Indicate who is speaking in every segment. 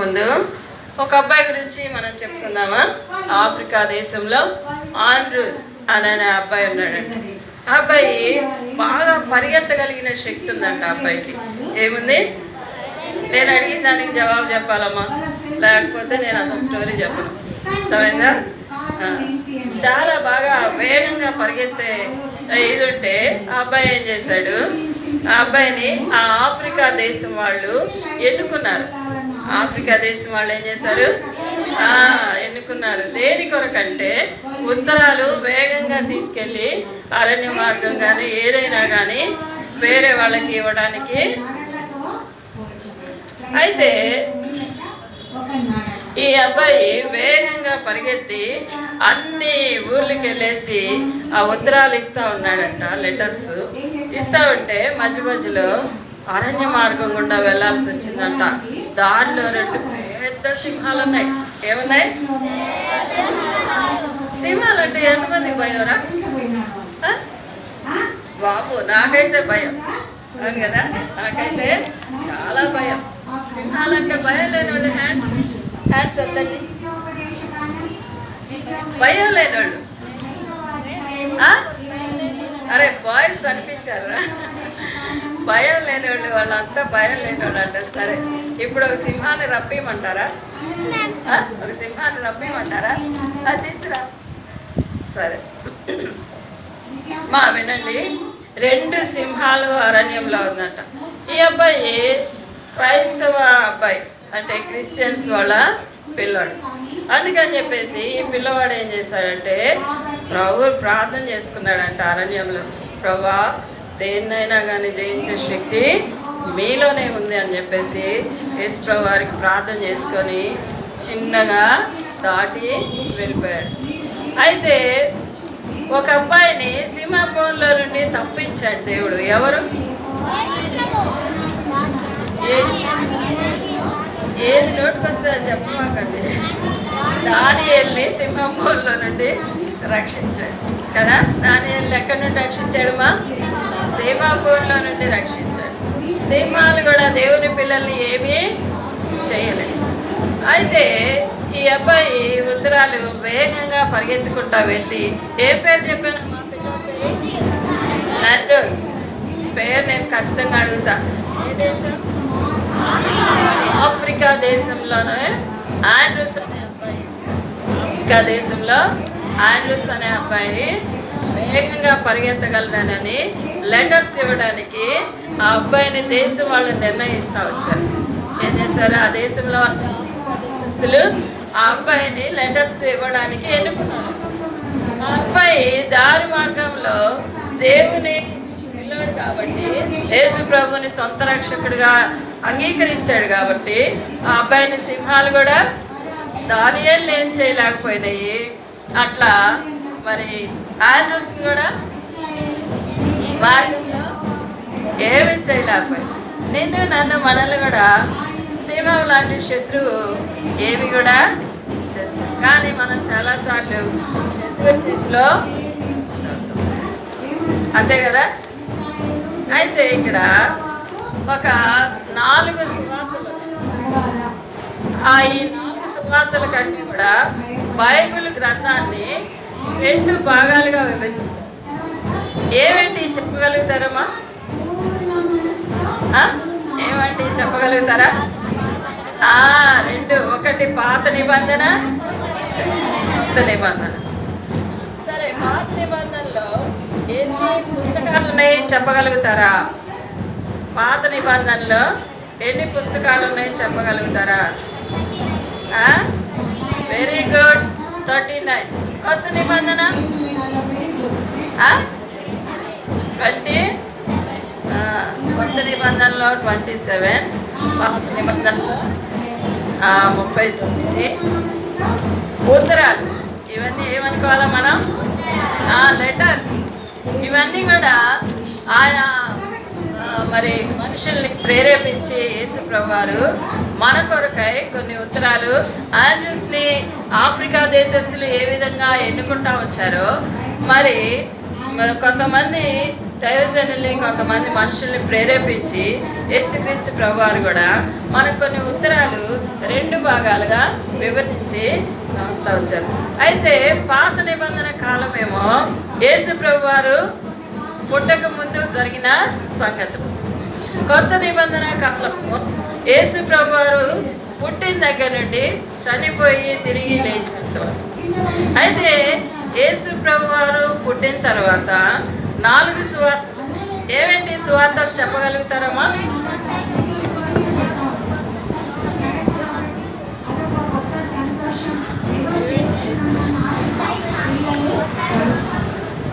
Speaker 1: ముందు ఒక అబ్బాయి గురించి మనం చెప్పుకుందామా. ఆఫ్రికా దేశంలో ఆండ్రూస్ అనే అబ్బాయి ఉన్నాడంట. ఆ అబ్బాయి బాగా పరిగెత్తగలిగిన శక్తి ఉందంట. ఆ అబ్బాయికి ఏముంది? నేను అడిగిన దానికి జవాబు చెప్పాలమ్మా, లేకపోతే నేను అసలు స్టోరీ చెప్పను. అర్థమైందా? చాలా బాగా వేగంగా పరిగెత్తే ఇది ఉంటే ఆ అబ్బాయి ఏం చేశాడు, ఆ అబ్బాయిని ఆ ఆఫ్రికా దేశం వాళ్ళు ఎన్నుకున్నారు. ఆఫ్రికా దేశం వాళ్ళు ఏం చేశారు, ఎన్నుకున్నారు. దేని కొరకంటే ఉత్తరాలు వేగంగా తీసుకెళ్ళి అరణ్య మార్గం కానీ ఏదైనా కానీ వేరే వాళ్ళకి ఇవ్వడానికి. అయితే ఈ అబ్బాయి వేగంగా పరిగెత్తి అన్ని ఊర్లకి వెళ్ళేసి ఆ ఉత్తరాలు ఇస్తూ ఉన్నాడంట. లెటర్స్ ఇస్తూ ఉంటే మధ్య మధ్యలో అరణ్య మార్గం గుండా వెళ్ళాల్సి వచ్చిందంట. దారిలో 2 పెద్ద సింహాలు ఉన్నాయి. ఏమున్నాయి? సింహాలు అంటే ఎంతమందికి భయంరా బాబు? నాకైతే భయం. అవును కదా, నాకైతే చాలా భయం. సింహాలంటే భయం లేని వాళ్ళు హ్యాండ్స్ ఎత్తండి. భయం లేని వాళ్ళు అరే బాయ్స్ అనిపించారా? భయం లేని వాళ్ళు, వాళ్ళంతా భయం లేని వాళ్ళు అంటారు. సరే, ఇప్పుడు ఒక సింహాన్ని రప్పిమంటారా? ఒక సింహాన్ని రప్పిమంటారా? అది తెచ్చురా. సరే వినండి. 2 సింహాలు అరణ్యంలో ఉందంట. ఈ అబ్బాయి క్రైస్తవ అబ్బాయి, అంటే క్రిస్టియన్స్ వాళ్ళ పిల్లాడు. అందుకని చెప్పేసి ఈ పిల్లవాడు ఏం చేశాడంటే ప్రభు ప్రార్థన చేసుకున్నాడంట అరణ్యంలో. ప్రభా, దేన్నైనా కానీ జయించే శక్తి మీలోనే ఉంది అని చెప్పేసి యేసుప్రభు వారికి ప్రార్థన చేసుకొని చిన్నగా దాటి వెళ్ళిపోయాడు. అయితే ఒక అబ్బాయిని సింహభవనంలో నుండి తప్పించాడు దేవుడు. ఎవరు? ఏది నోటికి వస్తే అని చెప్పమాకండి. దానియేలుని సింహభవనంలో నుండి రక్షించాడు కదా. దానియేలుని ఎక్కడి నుండి రక్షించాడుమా? సింహభవనంలో నుండి రక్షించాడు. సింహాలు కూడా దేవుని పిల్లల్ని ఏమీ చేయలేదు. అయితే ఈ అబ్బాయి ఉత్తరాలు వేగంగా పరిగెత్తుకుంటా వెళ్ళి, ఏం పేరు చెప్పాను? మా పిల్లల పేరు ఆండ్రూస్. పేరు నేను ఖచ్చితంగా అడుగుతా. ఏ దేశం? ఆఫ్రికా దేశంలోనే ఆండ్రూస్ అనే అబ్బాయి. ఆఫ్రికా దేశంలో ఆండ్రూస్ అనే అబ్బాయిని వేగంగా పరిగెత్తగలనని లెటర్స్ ఇవ్వడానికి ఆ అబ్బాయిని దేశం వాళ్ళు నిర్ణయిస్తూ వచ్చారు. ఏం చేశారు? ఆ దేశంలో ఆ అబ్బాయిని లెటర్స్ ఇవ్వడానికి ఎన్నుకున్నారు. ఆ అబ్బాయి దారి మార్గంలో దేవుని పిల్లాడు కాబట్టి, యేసు ప్రభుని సొంత రక్షకుడిగా అంగీకరించాడు కాబట్టి ఆ అబ్బాయిని సింహాలు కూడా దానియేలు ఏం చేయలేకపోయినాయి. అట్లా మరి ఆండ్రూస్ కూడా మార్గంలో ఏమీ చేయలేకపోయింది. నిన్ను నన్ను మనల్ని కూడా సింహం లాంటి శత్రువు ఏమి కూడా చేస్తాం. కానీ మనం చాలాసార్లు శత్రువు చేతిలో అంతే కదా. అయితే ఇక్కడ ఒక 4 సువార్తలు, ఈ 4 సువార్తల కంటే కూడా బైబిల్ గ్రంథాన్ని 2 భాగాలుగా విభజించారు. ఏమిటి చెప్పగలుగుతారమ్మా? ఏమంటే చెప్పగలుగుతారా? 2. ఒకటి పాత నిబంధన, కొత్త నిబంధన. సరే, పాత నిబంధనలో ఎన్ని పుస్తకాలు ఉన్నాయి చెప్పగలుగుతారా? పాత నిబంధనలో ఎన్ని పుస్తకాలు ఉన్నాయి చెప్పగలుగుతారా? Very good, 39. కొత్త నిబంధన 20. కొత్త నిబంధనలో 27, పాత నిబంధనలో 39 ఉత్తరాలు. ఇవన్నీ ఏమనుకోవాలా మనం? లెటర్స్. ఇవన్నీ కూడా ఆయా మరి మనుషుల్ని ప్రేరేపించి యేసుప్రభు వారు మన కొరకై కొన్ని ఉత్తరాలు, ఆండ్రూస్ని ఆఫ్రికా దేశస్తులు ఏ విధంగా ఎన్నుకుంటా వచ్చారో, మరి కొంతమంది దైవజనుల్ని కొంతమంది మనుషుల్ని ప్రేరేపించి యేసుక్రీస్తు ప్రభువారు కూడా మనకు కొన్ని ఉత్తరాలు 2 భాగాలుగా వివరించి రాస్తా వచ్చారు. అయితే పాత నిబంధన కాలమేమో యేసు ప్రభువారు పుట్టక ముందు జరిగిన సంగతులు, కొత్త నిబంధన కాలము యేసు ప్రభువారు పుట్టిన దగ్గర నుండి చనిపోయి తిరిగి లేచారు. అయితే యేసు ప్రభువారు పుట్టిన తర్వాత 4 సువార్తలు ఏమేంటి సువార్తలు చెప్పగలుగుతారమ్మా?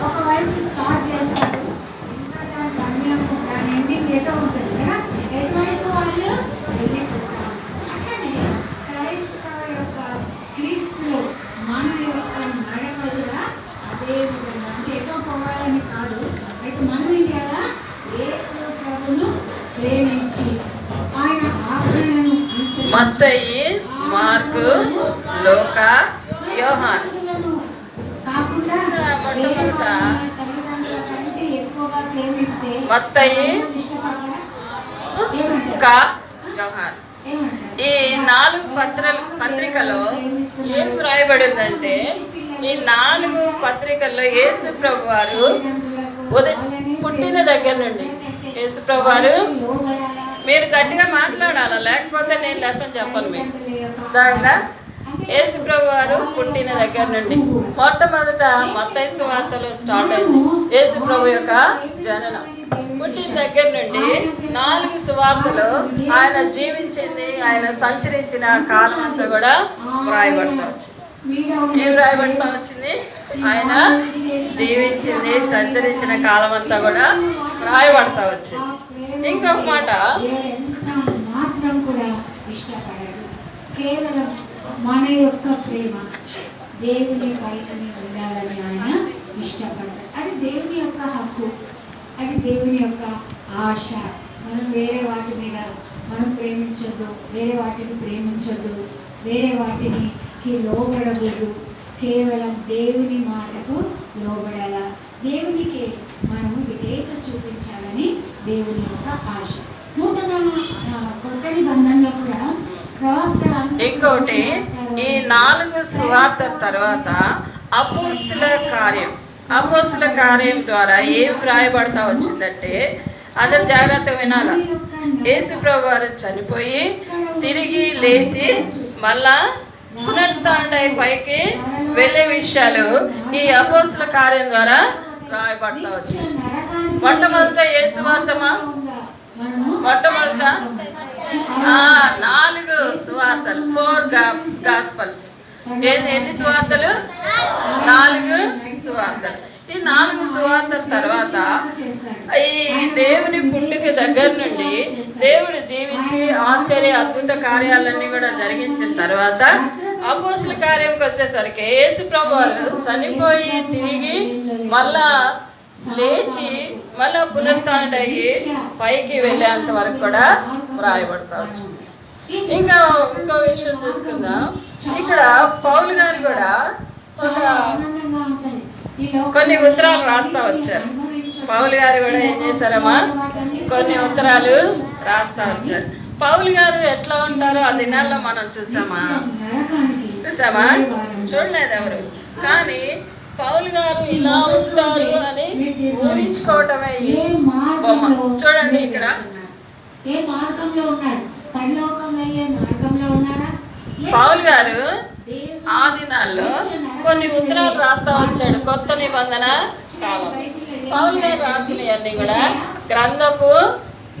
Speaker 2: ఒకవైపు స్టార్ట్ చేస్తారు, ఇంకా దాని గమ్యం దాని ఎండింగ్ ఏదో ఉంటుంది కదా, ఎటువైపు వాళ్ళు వెళ్ళిపోతారు. అట్లనే క్రైస్తవ యొక్క క్రీస్తులో మన యొక్క నడక కూడా అదే విధంగా, అంటే ఎటో పోవాలని కాదు, అయితే మనం ఇలా యేసు ప్రభువును ప్రేమించి ఆయన ఆజ్ఞలను అనుసరించి
Speaker 1: మత్తయి, మార్కు, లూకా, యోహాను
Speaker 2: కాకుండా
Speaker 1: మొట్టమొదట
Speaker 2: తల్లిదండ్రుల కంటే ఎక్కువగా ప్రేమిస్తే
Speaker 1: మత్తయి, లూకా, యోహాను ఈ 4 పత్రికలో ఏం రాయబడిందంటే, ఈ 4 పత్రికల్లో యేసు ప్రభువారు పుట్టిన దగ్గర నుండి యేసు ప్రభువారు, మీరు గట్టిగా మాట్లాడాలా, లేకపోతే నేను లెసన్ చెప్పను మీకు దాదా. యేసు ప్రభువారు పుట్టిన దగ్గర నుండి మొట్టమొదట మత్తయి సువార్తలో స్టార్ట్ అయింది యేసు ప్రభు యొక్క జననం. పుట్టిన దగ్గర నుండి 4 సువార్తలు ఆయన జీవించింది, ఆయన సంచరించిన కాలం అంతా కూడా వ్రాయబడతా వచ్చింది. ఏం రాయబడతా వచ్చింది? ఆయన జీవించింది, సంచరించిన కాలం అంతా కూడా రాయబడతా వచ్చింది. ఇంకొక మాట,
Speaker 2: మాత్రం కూడా ఇష్టపడడు, కేవలం మన యొక్క ప్రేమ దేవుని బయటనే ఉండాలని ఆయన ఇష్టపడతాడు. అది దేవుని యొక్క హక్కు, అది దేవుని యొక్క ఆశ. మనం వేరే వాటి మీద మనం ప్రేమించొద్దు, వేరే వాటిని ప్రేమించొద్దు, వేరే వాటిని లోబడకూడదు. కేవలం దేవుని మాటకు లోబడాల, దేవునికి మనం విధేయత చూపించాలని దేవుని యొక్క ఆశ. నూతన కొత్త నిబంధనలో కూడా
Speaker 1: ఇంకోటి, ఈ 4 సువార్తల తర్వాత అపోస్తుల కార్యం ద్వారా ఏం రాయబడతా వచ్చిందంటే, అందరు జాగ్రత్తగా వినాల. యేసు ప్రభువారు చనిపోయి తిరిగి లేచి మళ్ళా పునరుత్థానుడై పైకి వెళ్ళే విషయాలు ఈ అపోస్తుల కార్యం ద్వారా రాయబడతా వచ్చింది. మొట్టమొదట ఏ సువార్తమా? మొట్టమొదట 4 సువార్తలు, 4 గాస్పల్స్. ఎన్ని సువార్తలు? 4 సువార్తలు. ఈ 4 సువార్తల తర్వాత ఈ దేవుని పుట్టుక దగ్గర నుండి దేవుడు జీవించి ఆశ్చర్య అద్భుత కార్యాలన్నీ కూడా జరిగించిన తర్వాత అపోస్తుల కార్యంకి వచ్చేసరికి యేసు ప్రభువారు చనిపోయి తిరిగి మళ్ళా లేచి మళ్ళా పునరుత్థానుడయ్యి పైకి వెళ్ళేంత వరకు కూడా వ్రాయబడతా వచ్చింది. ఇంకో విషయం చూసుకుందాం. ఇక్కడ పౌలు గారు కూడా కొన్ని ఉత్తరాలు రాస్తా వచ్చారు. పౌలు గారు కూడా ఏం చేశారమ్మా? కొన్ని ఉత్తరాలు రాస్తా వచ్చారు. పౌలు గారు ఎట్లా ఉంటారో ఆ దినాల్లో మనం చూసామా? చూడలేదు ఎవరు. కానీ పౌలు గారు ఇలా ఉంటారు అని ఊహించుకోవటమే బొమ్మ. చూడండి ఇక్కడ పౌలు గారు ఆ దినాల్లో కొన్ని ఉత్తరాలు రాస్తా వచ్చాడు. కొత్త నిబంధన కాలం పౌలు గారు రాసినవన్నీ కూడా గ్రంథపు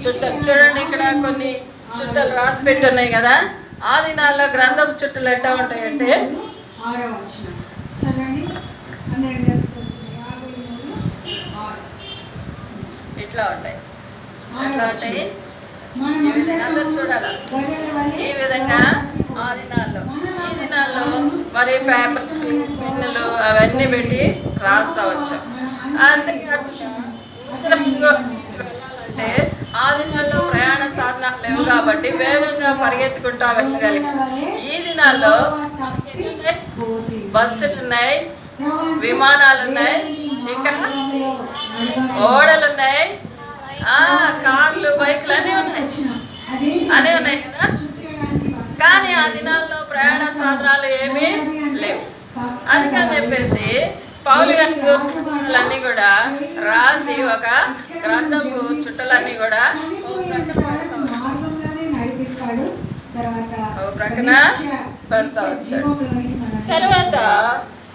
Speaker 1: చుట్టలు. చూడండి ఇక్కడ కొన్ని చుట్టలు రాసి పెట్టున్నాయి కదా. ఆ దినాల్లో గ్రంథపు చుట్టలు ఎట్లా ఉంటాయంటే ఇట్లా ఉంటాయి. ఎట్లా ఉంటాయి? అందరూ చూడాల. ఈ విధంగా ఆ దినాల్లో, ఈ దినాల్లో మరి పేపర్స్, పెన్నులు అవన్నీ పెట్టి రాస్తా వచ్చాం. అంటే ఆ దినాల్లో ప్రయాణ సాధనాలు లేవు కాబట్టి వేగంగా పరిగెత్తుకుంటా వెళ్ళగలిగాం. ఈ దినాల్లో బస్సులు ఉన్నాయి, విమానాలు ఉన్నాయి. ఇంకా ఓడలు ఉన్నాయి, కార్లు, బైకులు అన్నీ ఉన్నాయి, అన్నీ ఉన్నాయి కదా. కానీ ఆ దినాల్లో ప్రయాణ సాధనాలు ఏమీ లేవు. అందుకని చెప్పేసి పౌలు గారి కూడా రాసి ఒక గ్రంథపు చుట్టలన్నీ కూడా ఒక ప్రక్కన పెడతా వచ్చాడు. తర్వాత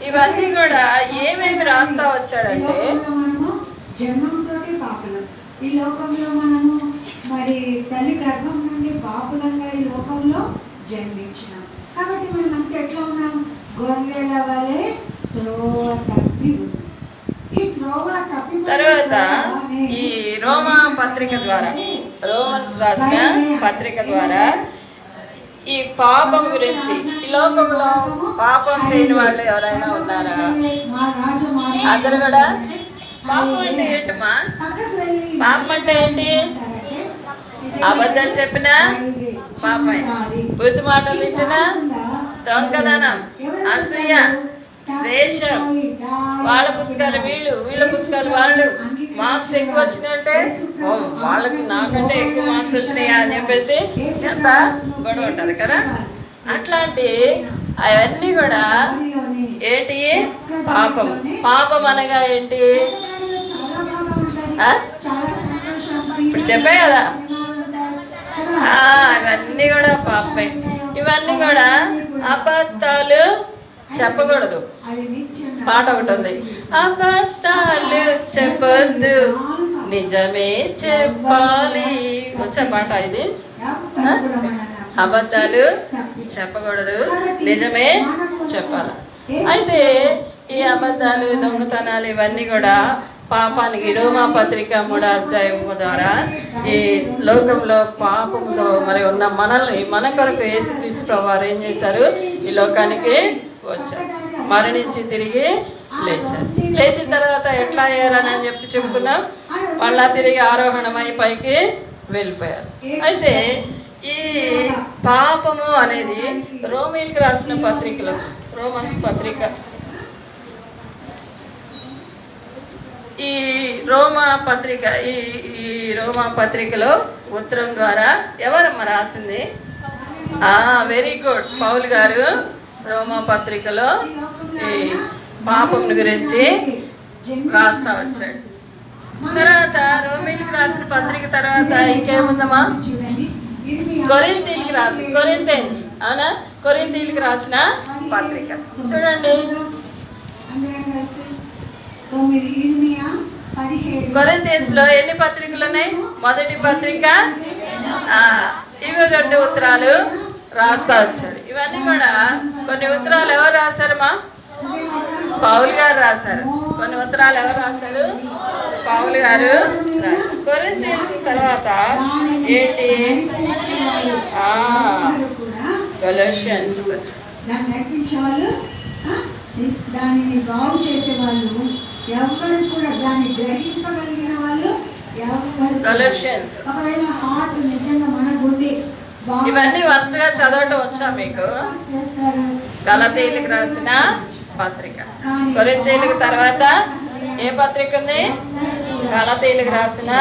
Speaker 1: ఇవన్నీ కూడా ఏమేమి రాస్తా వచ్చాడంటే,
Speaker 2: జన్మంతో పాపులం ఈ లోకంలో మనము మరి తల్లి గర్భం నుండి పాపులంగా ఈ లోకంలో జన్మించినాం. కాబట్టి మనం అంత ఎట్లా ఉన్నాం? గొర్రెల వలె త్రోవ తప్పి ఉన్నాం. ఈ త్రోవ తప్పి
Speaker 1: తర్వాత ఈ రోమా పత్రిక ద్వారా, రోమన్స్ రాసిన పత్రిక ద్వారా ఈ పాపం గురించి, ఈ లోకంలో పాపం చేయని వాళ్ళు ఎవరైనా ఉన్నారా? అందరు కూడా పాపం అంటే ఏంటమ్మా? పాపం అంటే ఏంటి? అబద్ధం చెప్పినా పాపమే, బుద్ధి మాటలు తిట్టినా, దొంగదనం, అసూయ, ద్వేషం, వాళ్ళ పుస్తకాలు వీళ్ళు, వీళ్ళ పుస్తకాలు వాళ్ళు, మార్క్స్ ఎక్కువ వచ్చినాయంటే వాళ్ళకి నాకంటే ఎక్కువ మార్క్స్ వచ్చినాయా అని చెప్పేసి ఎంత గొడవ ఉంటుంది కదా. అట్లాంటి అవన్నీ కూడా ఏంటి? పాపం. పాపం అనగా ఏంటి? ఇప్పుడు చెప్పే కదా, ఇవన్నీ కూడా పాపమే. ఇవన్నీ కూడా అబద్ధాలు చెప్పకూడదు. పాట ఒకటి ఉంది, అబద్ధాలు చెప్పొద్దు నిజమే చెప్పాలి. వచ్చే పాట ఇది. అబద్ధాలు చెప్పకూడదు, నిజమే చెప్పాలి. అయితే ఈ అబద్ధాలు, దొంగతనాలు ఇవన్నీ కూడా పాపానికి రోమా పత్రిక 3వ అధ్యాయం ద్వారా ఈ లోకంలో పాపంలో మరి ఉన్న మనల్ని, మన కొరకు యేసుక్రీస్తు ప్రభువారు ఏం చేశారు? ఈ లోకానికి వచ్చారు, మరణించి తిరిగి లేచారు. లేచిన తర్వాత ఎట్లా అయ్యారని చెప్పి చెప్పుకున్నాం. మళ్ళా తిరిగి ఆరోహణమై పైకి వెళ్ళిపోయారు. అయితే ఈ పాపము అనేది రోమీలకు రాసిన పత్రికలో, రోమన్స్ పత్రిక, ఈ రోమా పత్రిక, ఈ రోమా పత్రికలో ఉత్తరం ద్వారా ఎవరమ్మ రాసింది? వెరీ గుడ్, పౌలు గారు రోమా పత్రికలో ఈ పాపం గురించి రాస్తా వచ్చాడు. తర్వాత రోమీలకు రాసిన పత్రిక తర్వాత ఇంకేముందమ్మా? కొరింథీయులకు రాసిన, కొరింథియన్స్, అవునా? కొరింథీయులకు రాసిన పత్రిక చూడండి. కొరింథియన్స్ లో ఎన్ని పత్రికలు ఉన్నాయి? మొదటి పత్రిక, ఇవి 2 ఉత్తరాలు రాస్తా వచ్చారు. ఇవన్నీ కూడా కొన్ని ఉత్తరాలు ఎవరు రాశారమ్మా? పౌలు గారు రాశారు. కొన్ని ఉత్తరాలు ఎవరు రాశారు? పౌలు గారు రాశారు. కొరింథీయుల తర్వాత ఏంటి? కొలొషియన్స్.
Speaker 2: దానిని బాగు చేసేవాళ్ళు ఎవరు కూడా, దాన్ని గ్రహింపగలిగిన వాళ్ళు ఎవరు?
Speaker 1: కొలొషియన్స్.
Speaker 2: ఒకవేళ హార్ట్ నిజంగా మన గుండె
Speaker 1: ఇవన్నీ వరుసగా చదవటం వచ్చా మీకు? గలతీయులకు రాసిన పత్రిక, కొరింథీయులకు తర్వాత ఏ పత్రిక ఉంది? గలతీయులకు రాసిన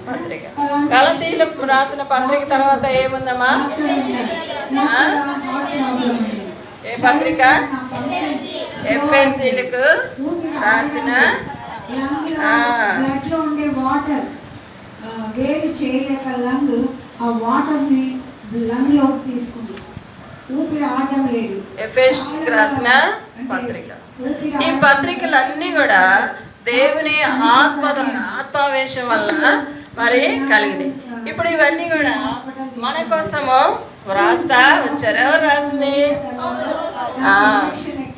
Speaker 1: పత్రిక. గలతీయులకు రాసిన పత్రిక తర్వాత ఏముందమ్మా? ఏ పత్రిక? ఎఫెసీయులకు రాసిన.
Speaker 2: వేరు చేయలేక లంగ్ ఆ వాటర్ని లంగ్ లో తీసుకుంది, ఊపిరి ఆడడం లేదు.
Speaker 1: ఎఫెసీయులకు రాసిన పత్రిక. ఈ పత్రికలన్నీ కూడా దేవుని ఆత్మావేశం వల్ల మరి కలిగినాయి. ఇప్పుడు ఇవన్నీ కూడా మన కోసము రాస్తా వచ్చారు. ఎవరు రాసింది?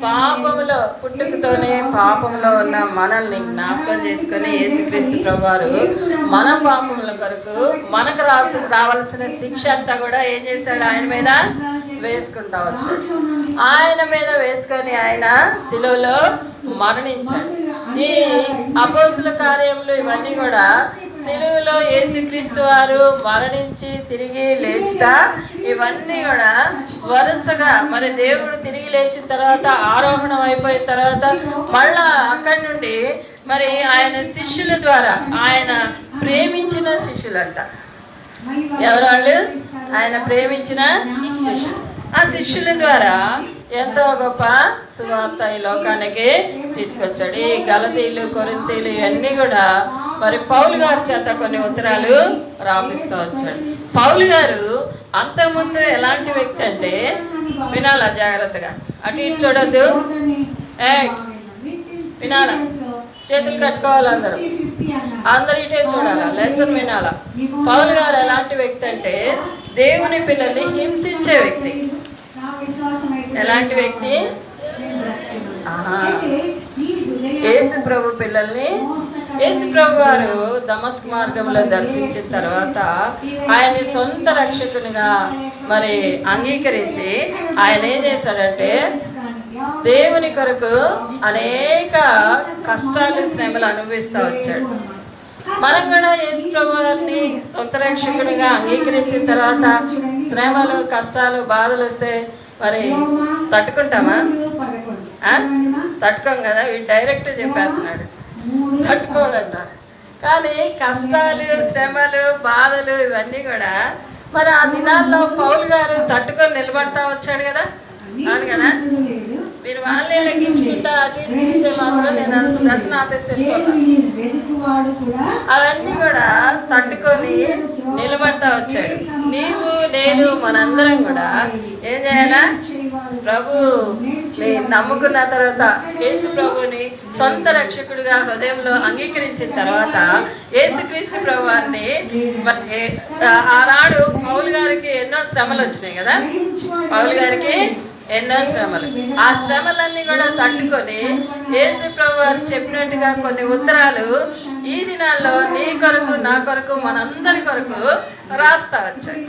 Speaker 1: పాపములో, పుట్టుకతోనే పాపంలో ఉన్న మనల్ని జ్ఞాపకం చేసుకొని యేసుక్రీస్తు ప్రభువారు మన పాపముల కొరకు మనకు రావాల్సిన శిక్ష అంతా కూడా ఏం చేశాడు? ఆయన మీద వేసుకుంటా వచ్చాడు. ఆయన మీద వేసుకొని ఆయన శిలువలో మరణించాడు. ఈ అపోస్తుల కార్యములు ఇవన్నీ కూడా శిలువలో యేసుక్రీస్తు వారు మరణించి తిరిగి లేచుట, ఇవన్నీ కూడా వరుసగా మరి దేవుడు తిరిగి లేచిన తర్వాత, ఆరోహణం అయిపోయిన తర్వాత మళ్ళా అక్కడి నుండి మరి ఆయన శిష్యుల ద్వారా, ఆయన ప్రేమించిన శిష్యులంట. ఎవరు వాళ్ళు? ఆయన ప్రేమించిన శిష్యులు. ఆ శిష్యుల ద్వారా ఎంతో గొప్ప సువార్త ఈ లోకానికి తీసుకొచ్చాడు. ఈ గలతీలు, కొరింథీలు ఇవన్నీ కూడా మరి పౌలు గారి చేత కొన్ని ఉత్తరాలు రాపిస్తూ వచ్చాడు. పౌలు గారు అంతకుముందు ఎలాంటి వ్యక్తి అంటే, వినాలా జాగ్రత్తగా, అటు ఇటు చూడొద్దు, వినాలా, చేతులు కట్టుకోవాలి, అందరూ ఇటే చూడాలా, లెసన్ వినాలా. పౌలు గారు ఎలాంటి వ్యక్తి అంటే దేవుని పిల్లల్ని హింసించే వ్యక్తి. ఎలాంటి వ్యక్తి? యేసు ప్రభు పిల్లల్ని, యేసు ప్రభు వారు దమస్కు మార్గంలో దర్శించిన తర్వాత ఆయన్ని సొంత రక్షకునిగా మరి అంగీకరించి ఆయన ఏం చేశాడంటే దేవుని కొరకు అనేక కష్టాలు, శ్రమలు అనుభవిస్తూ వచ్చాడు. మనం కూడా యేసు ప్రభు వారిని సొంత రక్షకునిగా అంగీకరించిన తర్వాత శ్రమలు, కష్టాలు, బాధలు వస్తే మరి తట్టుకుంటామా? తట్టుకోం కదా. వీడు డైరెక్ట్ చెప్పేస్తున్నాడు, తట్టుకోడంట. కానీ కష్టాలు, శ్రమలు, బాధలు ఇవన్నీ కూడా మరి ఆ దినాల్లో పౌలు గారు తట్టుకొని నిలబడతా వచ్చాడు కదా. అవును కదా. మీరు వాళ్ళే లెక్కించుకుంటా అటు ఇటు తిరిగితే మాత్రం నేను దర్శనం ఆపేసి అవన్నీ కూడా తట్టుకొని నిలబడతా వచ్చాడు. నీవు, నేను, మనందరం కూడా ఏం చేయాలా? ప్రభు నమ్ముకున్న తర్వాత, యేసు ప్రభుని సొంత రక్షకుడిగా హృదయంలో అంగీకరించిన తర్వాత యేసుక్రీస్తు ప్రభు వారిని ఆనాడు పౌలు గారికి ఎన్నో శ్రమలు వచ్చినాయి కదా. పౌలు గారికి ఎన్నో శ్రమలు, ఆ శ్రమలన్నీ కూడా తట్టుకొని యేసు ప్రభు వారు చెప్పినట్టుగా కొన్ని ఉత్తరాలు ఈ దినాల్లో నీ కొరకు, నా కొరకు, మనందరి కొరకు రాస్తా వచ్చాడు.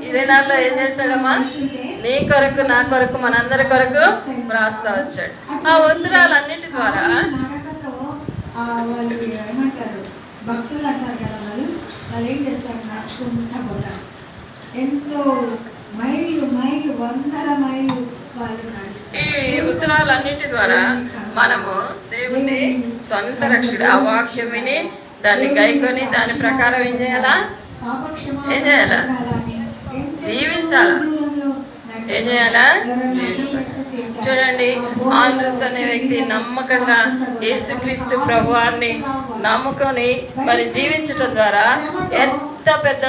Speaker 1: ఈ దినాల్లో ఏం చేశాడమ్మా? నీ కొరకు, నా కొరకు, మనందరి కొరకు రాస్తా వచ్చాడు. ఆ ఉత్తరాలన్నిటి ద్వారా
Speaker 2: భక్తులు అంటారు కదా, వాళ్ళు ఏం చేస్తారు? నడుచుకుంటా పోతారు. ఎంతో మైళ్ళు మైళ్ళు, వందల మైళ్ళు వాళ్ళు నడుస్తారు.
Speaker 1: ఈ ఉత్తరాలన్నిటి ద్వారా మనము దేవుని సొంత రక్షకుడు ఆ వాక్యం విని దాన్ని గైకొని దాని ప్రకారం ఏం చేయాలా? ఏం చేయాలా? జీవించాలా. ఏం చేయాలా? జీవించాలి. చూడండి, ఆండ్రూస్ అనే వ్యక్తి నమ్మకంగా యేసుక్రీస్తు ప్రభువాన్ని నమ్ముకొని మరి జీవించటం ద్వారా ఎంత పెద్ద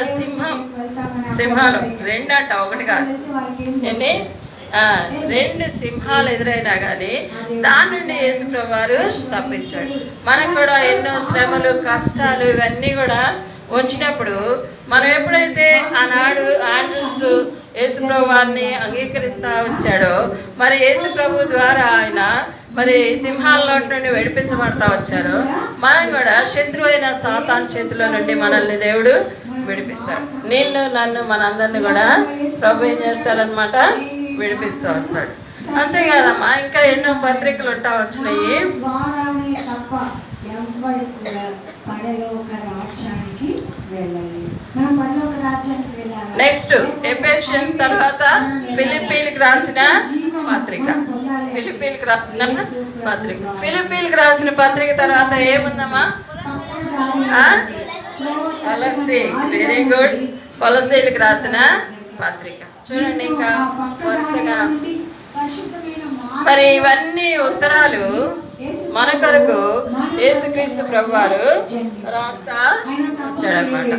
Speaker 1: సింహాలు 2 అంట, 1 కాదు, ఎన్ని 2 సింహాలు ఎదురైనా కానీ దాని నుండి యేసు ప్రభువారు తప్పించాడు. మనకు కూడా ఎన్నో శ్రమలు, కష్టాలు ఇవన్నీ కూడా వచ్చినప్పుడు మనం ఎప్పుడైతే ఆనాడు ఆండ్రూస్ యేసు ప్రభు వారిని అంగీకరిస్తూ వచ్చాడో మరి యేసు ప్రభు ద్వారా ఆయన మరి సింహాల నుండి విడిపించబడతా వచ్చారు. మనం కూడా శత్రువు అయిన సాతాను చేతిలో నుండి మనల్ని దేవుడు విడిపిస్తాడు. నిన్ను, నన్ను, మనందరిని కూడా ప్రభు ఏం చేస్తారనమాట? విడిపిస్తూ వస్తాడు. అంతేకాదమ్మా, ఇంకా ఎన్నో పత్రికలు ఉంటా వచ్చినాయి. నెక్స్ట్ ఎఫెసియన్స్ తర్వాత ఫిలిప్పీలకు రాసిన పత్రిక. ఫిలిప్పీలకు రాసిన పత్రిక తర్వాత ఏముందమ్మా? కొలస్సీ. Very good. కొలస్సీలకు రాసిన పత్రిక. చూడండి, ఇంకా వరుసగా మరి ఇవన్నీ ఉత్తరాలు మన కొరకు యేసుక్రీస్తు ప్రభువారు రాస్తా వచ్చాడనమాట.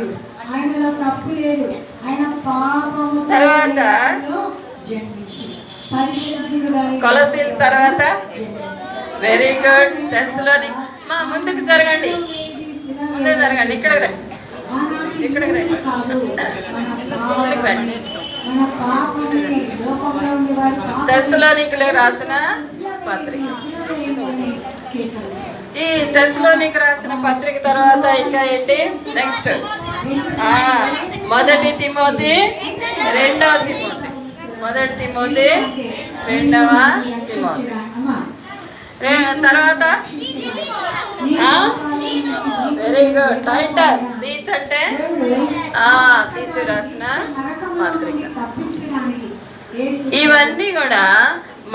Speaker 1: తర్వాత కొలసీల తర్వాత వెరీ గుడ్ తెస్సలోని. మా ముందుకు జరగండి, ముందుకు జరగండి, ఇక్కడికి రండి, ఇక్కడికి రండి, ఇక్కడికి రండి. తెస్సలోనికలకు రాసిన పత్రిక. ఈ తెస్సలోనికి రాసిన పత్రిక తర్వాత ఇంకా ఏంటి? నెక్స్ట్ మొదటి తిమోతి, 2వ తిమోతి. మొదటి తిమోతి, 2వ తిమోతి. తర్వాత వెరీ గుడ్ టైటస్. తీత్ అంటే తీతు రాసిన పత్రిక. ఇవన్నీ కూడా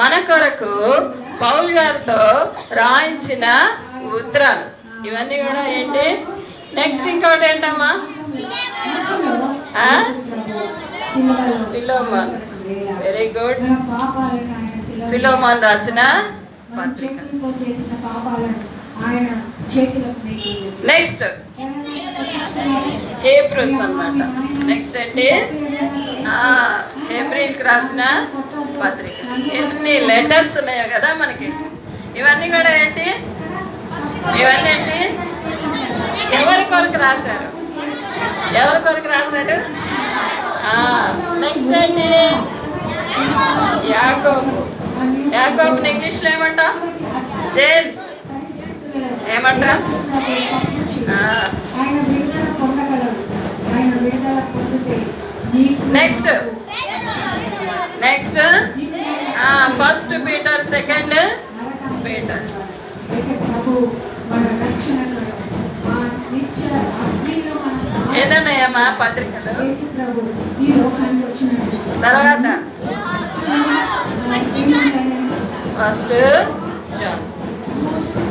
Speaker 1: మన కొరకు పౌలు గారితో రాయించిన ఉత్తరాలు. ఇవన్నీ కూడా ఏంటి? నెక్స్ట్ ఇంకోటి ఏంటమ్మా? ఫిలోమోన్. Very good. ఫిలోమోన్ రాసిన పత్రిక. నెక్స్ట్ హెబ్రూస్ అన్నమాట. నెక్స్ట్ ఏంటి? హెబ్రీకి రాసిన పత్రిక. ఎన్ని లెటర్స్ ఉన్నాయో కదా మనకి. ఇవన్నీ కూడా ఏంటి? ఇవన్నీ ఏంటి? ఎవరి కొరకు రాశారు? ఎవరి కొరకు రాశారు? నెక్స్ట్ ఏంటి? యాకోబు. యాకోబుని ఇంగ్లీష్లో ఏమంటా? జేమ్స్. ఏమంటా? Next next first Peter, second Peter. ఏదన్నాయమ్మా పత్రికలు? తర్వాత first John,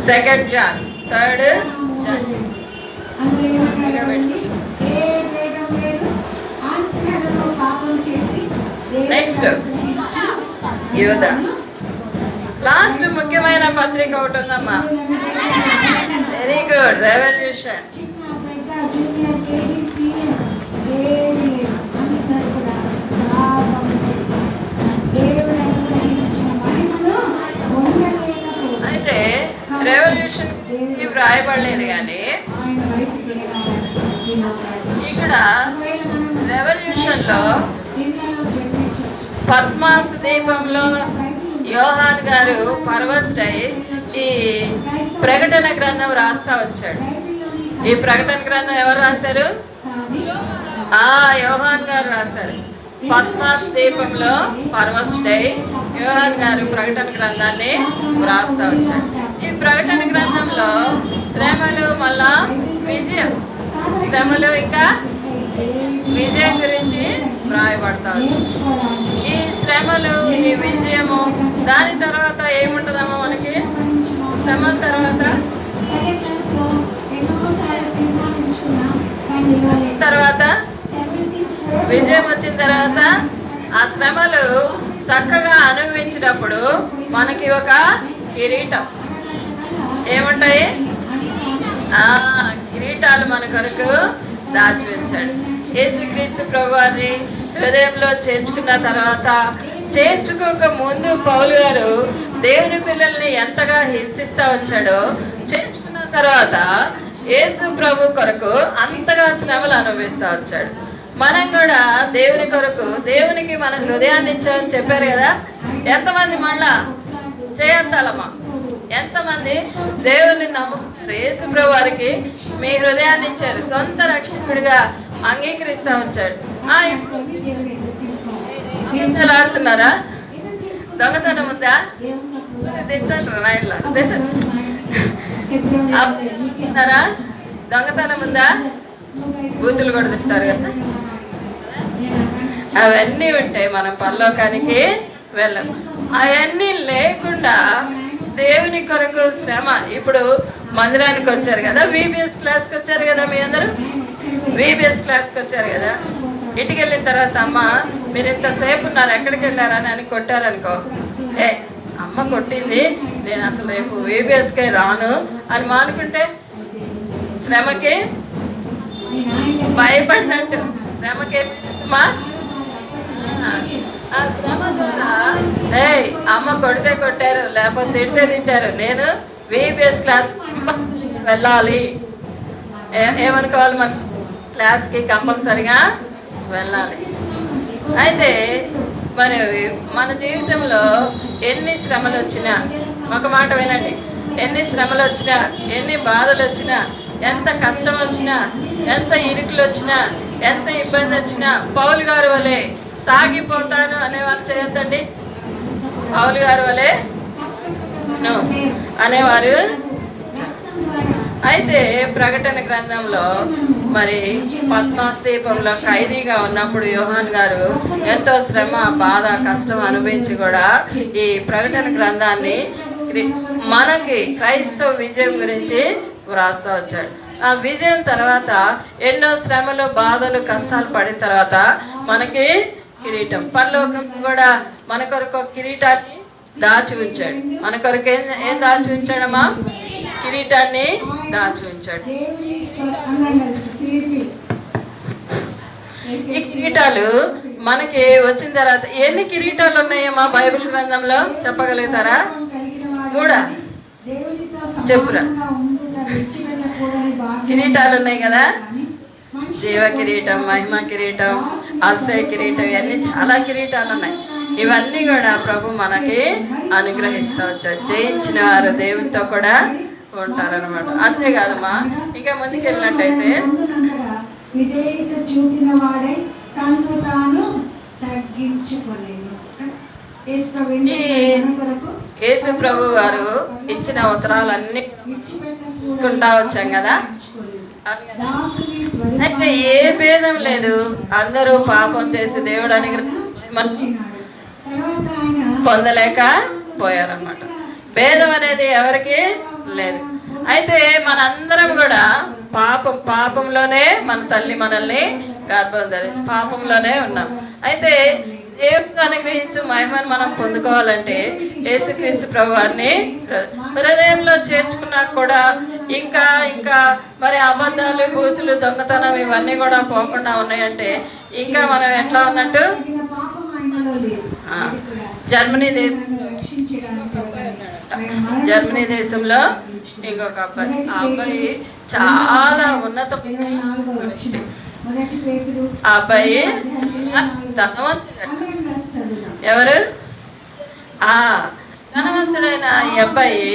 Speaker 1: second John, third John. Next యూదా. లాస్ట్ ముఖ్యమైన పత్రిక ఒకటి ఉందమ్మా. Very good, revolution. అయితే రెవల్యూషన్ వ్రాయబడలేదు, కానీ ఇక్కడ రెవల్యూషన్లో పద్మాస్ దీపంలో యోహాన్ గారు పరవశుడై ఈ ప్రకటన గ్రంథం రాస్తా వచ్చాడు. ఈ ప్రకటన గ్రంథం ఎవరు రాశారు? యోహాన్ గారు రాశారు. పద్మాస్ దీపంలో పరవశుడై యోహాన్ గారు ప్రకటన గ్రంథాన్ని రాస్తా వచ్చాడు. ఈ ప్రకటన గ్రంథంలో శ్రమలు, మళ్ళా విజయం, శ్రమలు ఇంకా విజయం గురించి వ్రాయబడతా వచ్చింది. ఈ శ్రమలు, ఈ విజయము, దాని తర్వాత ఏముంటుందమ్మా మనకి? శ్రమల తర్వాత విజయం వచ్చిన తర్వాత ఆ శ్రమలు చక్కగా అనుభవించినప్పుడు మనకి ఒక కిరీటం. ఏముంటాయి? కిరీటాలు మన కొరకు దాచి ఉంచాడు. యేసుక్రీస్తు ప్రభువారిని హృదయంలో చేర్చుకున్న తర్వాత, చేర్చుకోక ముందు పౌలు గారు దేవుని పిల్లల్ని ఎంతగా హింసిస్తూ వచ్చాడో, చేర్చుకున్న తర్వాత యేసు ప్రభు కొరకు అంతగా శ్రమలు అనుభవిస్తూ వచ్చాడు. మనం కూడా దేవుని కొరకు, దేవునికి మన హృదయాన్ని ఇచ్చామని చెప్పారు కదా. ఎంతమంది మళ్ళా చేయొద్దాలమ్మా? ఎంతమంది దేవుని నమ్ముకున్నారు? యేసు ప్రభు వారికి మీ హృదయాన్ని ఇచ్చారు, సొంత రక్షకుడిగా అంగీకరిస్తూ వచ్చాడు. అబద్ధాలు ఆడుతున్నారా? దొంగతనం ఉందా? తెచ్చండి నాయనలా, తెచ్చండి. దొంగతనం ఉందా? బూతులు కూడా తింటారు కదా. అవన్నీ ఉంటాయి, మనం పరలోకానికి వెళ్ళం. అవన్నీ లేకుండా దేవుని కొరకు శ్రమ. ఇప్పుడు మందిరానికి వచ్చారు కదా, VBS క్లాస్కి వచ్చారు కదా, మీ అందరూ VBS క్లాస్కి వచ్చారు కదా. ఇంటికి వెళ్ళిన తర్వాత అమ్మ మీరు ఇంతసేపు ఉన్నారు, ఎక్కడికి వెళ్ళారని అని కొట్టారనుకో, అమ్మ కొట్టింది, నేను అసలు రేపు VBSకే రాను అని మానుకుంటే శ్రమకి భయపడినట్టు. శ్రమకి ఆ శ్రమ ద్వారా అమ్మ కొడితే కొట్టారు, లేకపోతే తిడితే తింటారు, నేను VBS క్లాస్ వెళ్ళాలి. ఏమనుకోవాలి? మన క్లాస్కి కంపల్సరిగా వెళ్ళాలి. అయితే మరి మన జీవితంలో ఎన్ని శ్రమలు వచ్చినా, ఒక మాట వినండి, ఎన్ని శ్రమలు వచ్చినా, ఎన్ని బాధలు వచ్చినా, ఎంత కష్టం వచ్చినా, ఎంత ఇరుకులు వచ్చినా, ఎంత ఇబ్బంది వచ్చినా, పౌలు గారు వలె సాగిపోతాను అనేవారు చేయొద్దండి. పౌలు గారు వలె అనేవారు. అయితే ప్రకటన గ్రంథంలో మరి పద్మాస్ దీపంలో ఖైదీగా ఉన్నప్పుడు యోహాన్ గారు ఎంతో శ్రమ, బాధ, కష్టం అనుభవించి కూడా ఈ ప్రకటన గ్రంథాన్ని మనకి క్రైస్తవ విజయం గురించి వ్రాస్తూ వచ్చాడు. ఆ విజయం తర్వాత ఎన్నో శ్రమలు, బాధలు, కష్టాలు పడిన తర్వాత మనకి కిరీటం, పరలోకం కూడా మన కొరకు ఒక కిరీటాన్ని దాచి ఉంచాడు. మన కొరకు ఏం దాచి ఉంచాడమ్మా? కిరీటాన్ని దాచి ఉంచాడు. ఈ కిరీటాలు మనకి వచ్చిన తర్వాత ఎన్ని కిరీటాలు ఉన్నాయమ్మా బైబిల్ గ్రంథంలో చెప్పగలుగుతారా? 3 చెప్పురా. కిరీటాలు ఉన్నాయి కదా, జీవ కిరీటం, మహిమ కిరీటం, ఆశ్రయ కిరీటం, ఇవన్నీ చాలా కిరీటాలు ఉన్నాయి. ఇవన్నీ కూడా ప్రభు మనకి అనుగ్రహిస్తూ వచ్చాడు. జయించిన వారు దేవునితో కూడా ఉంటారనమాట. అంతేకాదమ్మా, ఇంకా ముందుకు వెళ్ళినట్టయితే
Speaker 2: విధేయత చూపిన వాడై తనను తాను తగ్గించుకోలేదు.
Speaker 1: యేసు ప్రభు గారు ఇచ్చిన ఉత్తరాలన్నీ తీసుకుంటా వచ్చాం కదా. అయితే ఏ భేదం లేదు, అందరూ పాపం చేసి దేవుడు పొందలేక పోయారన్నమాట. భేదం అనేది ఎవరికి లేదు. అయితే మనందరం కూడా పాపంలోనే మన తల్లి మనల్ని గర్భం ధరించి పాపంలోనే ఉన్నాం. అయితే దేవుడు అనుగ్రహించు మహిమను మనం పొందుకోవాలంటే యేసుక్రీస్తు ప్రభువారిని హృదయంలో చేర్చుకున్నా కూడా ఇంకా ఇంకా మరి అబద్ధాలు, బూతులు, దొంగతనం ఇవన్నీ కూడా పోకుండా ఉన్నాయంటే ఇంకా మనం ఎట్లా ఉన్నట్టు? జర్మనీ దేశంలో ఇంకొక అబ్బాయి, ఆ అబ్బాయి చాలా ఉన్నత అబ్బాయి, ధనవంతుడు. ఎవరు? ధనవంతుడైన ఈ అబ్బాయి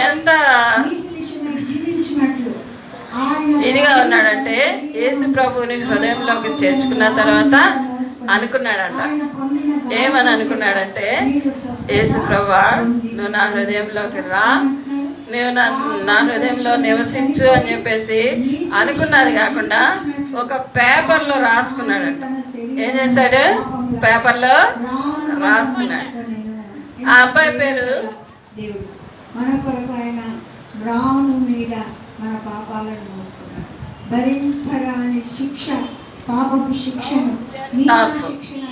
Speaker 1: ఎంత ఇదిగా ఉన్నాడంటే యేసు ప్రభుని హృదయంలోకి చేర్చుకున్న తర్వాత అనుకున్నాడంట. ఏమని అనుకున్నాడంటే, యేసు ప్రభువా, నువ్వు నా హృదయంలోకి రా, నువ్వు నా హృదయంలో నివసించు అని చెప్పేసి అనుకున్నది కాకుండా ఒక పేపర్లో రాసుకున్నాడంట. ఏం చేశాడు? పేపర్లో రాసుకున్నాడు. ఆ అబ్బాయి పేరు
Speaker 2: మన కొరకు ఆయన రాను మీద మన పాపాలను మోస్తున్నాడు. భరింపరాని శిక్ష, పాపపు శిక్షను.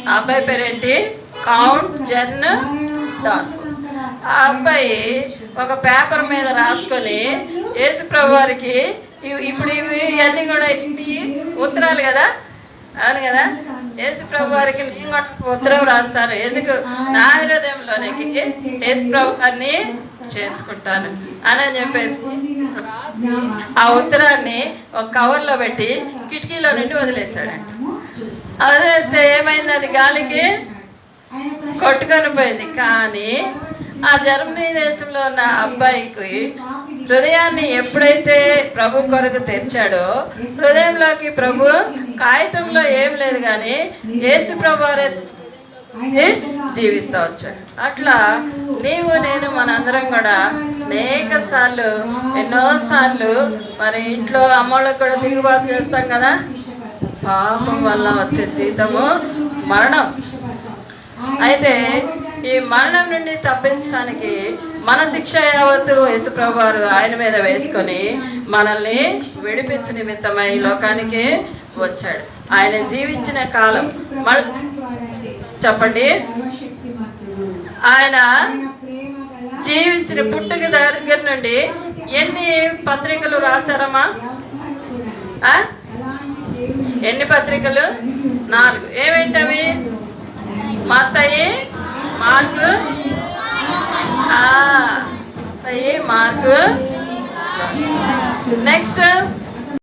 Speaker 1: ఆ అబ్బాయి పేరేంటి? Count Jan dwarf. ఆ అబ్బాయి ఒక పేపర్ మీద రాసుకొని యేసు ప్రభు వారికి ఇప్పుడు ఇవన్నీ కూడా ఉత్తరాలు కదా, అవును కదా, యేసు ప్రభు వారికి నేను కూడా ఉత్తరం రాస్తాను. ఎందుకు? నా హృదయంలోనికి యేసు ప్రభు వారిని చేసుకుంటాను అని చెప్పేసి ఆ ఉత్తరాన్ని ఒక కవర్లో పెట్టి కిటికీలో నుండి వదిలేశాడంట. వదిలేస్తే ఏమైంది? అది గాలికి కొట్టుకొని పోయింది. కానీ ఆ జర్మనీ దేశంలో ఉన్న అబ్బాయికి హృదయాన్ని ఎప్పుడైతే ప్రభు కొరకు తెరిచాడో, హృదయంలోకి ప్రభు కాగితంలో ఏం లేదు కానీ యేసు ప్రభు వారే జీవిస్తూ వచ్చాడు. అట్లా నీవు నేను మనందరం కూడా ఎన్నోసార్లు మరి ఇంట్లో అమ్మోళ్ళకి కూడా తిరుగుబాటు చేస్తాం కదా. పాపం వల్ల వచ్చే జీతము మరణం. అయితే ఈ మరణం నుండి తప్పించడానికి మన శిక్ష యావత్తు యేసు ప్రభు వారు ఆయన మీద వేసుకొని మనల్ని విడిపించే నిమిత్తమై ఈ లోకానికి వచ్చాడు. ఆయన జీవించిన కాలం చెప్పండి, ఆయన జీవించిన పుట్టుక దగ్గర నుండి ఎన్ని పత్రికలు రాశారమ్మా? ఎన్ని పత్రికలు? 4. ఏమేంటవి? మత్తయి, మార్కు, మార్కు, నెక్స్ట్